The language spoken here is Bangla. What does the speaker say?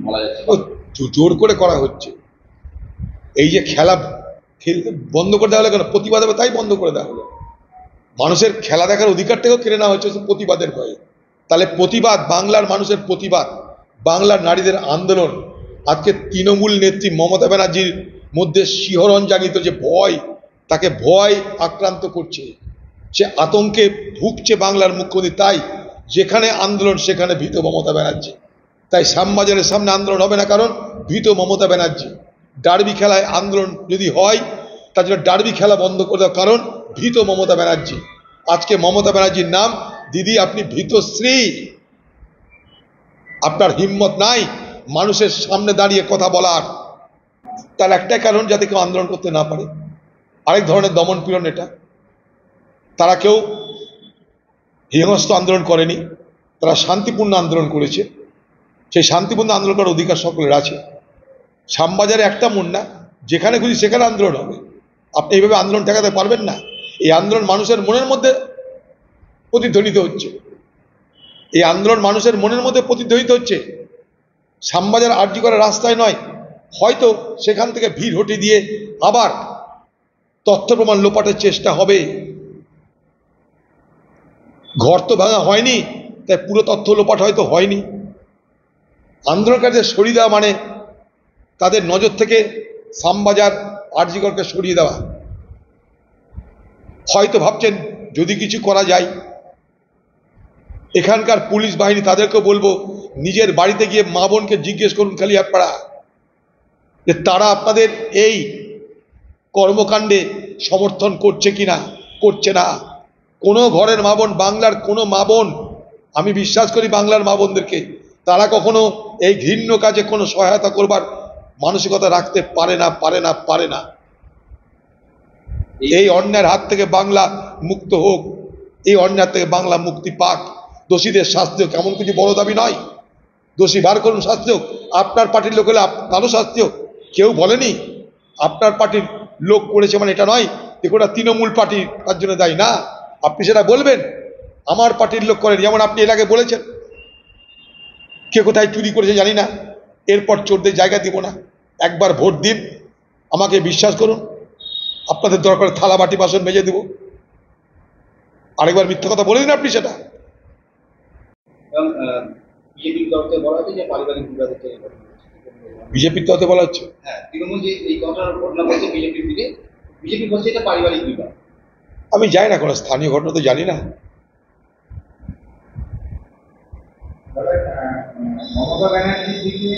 বলা যাচ্ছে? জোর করে করা হচ্ছে। এই যে খেলা খেলতে বন্ধ করে দেওয়া হলো কেন? প্রতিবাদ হবে তাই বন্ধ করে দেওয়া হলো। মানুষের খেলা দেখার অধিকারটাকেও কেড়ে নেওয়া হচ্ছে প্রতিবাদের ভয়ে। তাহলে প্রতিবাদ, বাংলার মানুষের প্রতিবাদ, বাংলার নারীদের আন্দোলন, আজকে তৃণমূল নেত্রী মমতা ব্যানার্জির মধ্যে শিহরণ জাগিত যে ভয়, তাকে ভয় আক্রান্ত করছে, সে আতঙ্কে ভুগছে বাংলার মুখ্যমন্ত্রী। তাই যেখানে আন্দোলন সেখানে ভীত মমতা ব্যানার্জি। তাই শ্যামবাজারের সামনে আন্দোলন হবে না, কারণ ভীত মমতা ব্যানার্জি। ডার্বি খেলায় আন্দোলন যদি হয়, তার জন্য ডার্বি খেলা বন্ধ করে দেওয়ার কারণ ভীত মমতা ব্যানার্জি। আজকে মমতা ব্যানার্জির নাম, দিদি আপনি ভীতশ্রী, আপনার হিম্মত নাই মানুষের সামনে দাঁড়িয়ে কথা বলার। তার একটাই কারণ, যাতে কেউ আন্দোলন করতে না পারে। আরেক ধরনের দমন পীড়ন এটা। তারা কেউ হিংস্র আন্দোলন করেনি, তারা শান্তিপূর্ণ আন্দোলন করেছে। সেই শান্তিপূর্ণ আন্দোলন করার অধিকার সকলের আছে। শ্যামবাজারে একটা মন না, যেখানে খুশি সেখানে আন্দোলন হবে। আপনি এইভাবে আন্দোলন ঠেকাতে পারবেন না। এই আন্দোলন মানুষের মনের মধ্যে প্রতিধ্বনিত হচ্ছে, এই আন্দোলন মানুষের মনের মধ্যে প্রতিধ্বনিত হচ্ছে। শ্যামবাজার আরজি করার রাস্তায় নয়, হয়তো সেখান থেকে ভিড় হটে দিয়ে আবার তথ্য প্রমাণ লোপাটের চেষ্টা হবে। ঘর তো ভাঙা হয়নি, তাই পুরো তথ্য লোপাট হয়তো হয়নি। আন্দোলনকারীদের সরিয়ে দেওয়া মানে তাদের নজর থেকে শ্যামবাজার আরজিকরকে সরিয়ে দেওয়া। হয়তো ভাবছেন যদি কিছু করা যায়, এখানকার পুলিশ বাহিনী, তাদেরকে বলবো নিজের বাড়িতে গিয়ে মা বোনকে জিজ্ঞেস করুন কালিয়াপাড়া, যে তারা আপনাদের এই কর্মকাণ্ডে সমর্থন করছে কিনা, করছে না। কোনো ঘরের মা বোন, বাংলার কোনো মা বোন, আমি বিশ্বাস করি বাংলার মা বোনদেরকে, তারা কখনো এই ঘৃণ্য কাজে কোনো সহায়তা করবার মানসিকতা রাখতে পারে না, পারে না, পারে না। এই অন্যায়ের হাত থেকে বাংলা মুক্ত হোক, এই অন্যায় থেকে বাংলা মুক্তি পাক। দোষীদের শাস্তি হোক, এমন কিছু বড় দাবি নয়। দোষী বার করুন, শাস্তি হোক। আপনার পার্টির লোক হলে তারও শাস্তি হোক। কেউ বলেনি আপনার পার্টির লোক করেছে মানে এটা নয় যে ওটা তৃণমূল পার্টি তার জন্য দায়ী না। আপনি সেটা বলবেন আমার পার্টির লোক করেন, যেমন আপনি এর আগে বলেছেন কে কোথায় চুরি করেছে জানি না, এরপর চোরদের জায়গা দিব না। একবার ভোট দিন, আমাকে বিশ্বাস করুন, আপনাদের দরকার থালা বাটি বাসন মেজে দেব। আরেকবার মিথ্যা কথা বলে দিন আপনি সেটা। বিজেপির তরফে বলা হচ্ছে, তৃণমূল যে এই ঘটনা বলছে বিজেপির দিকে, বিজেপি বলছে এটা পারিবারিক বিবাদ। আমি জানি না, কোনো স্থানীয় ঘটনা তো জানি না। মমতা ব্যানার্জির দিকে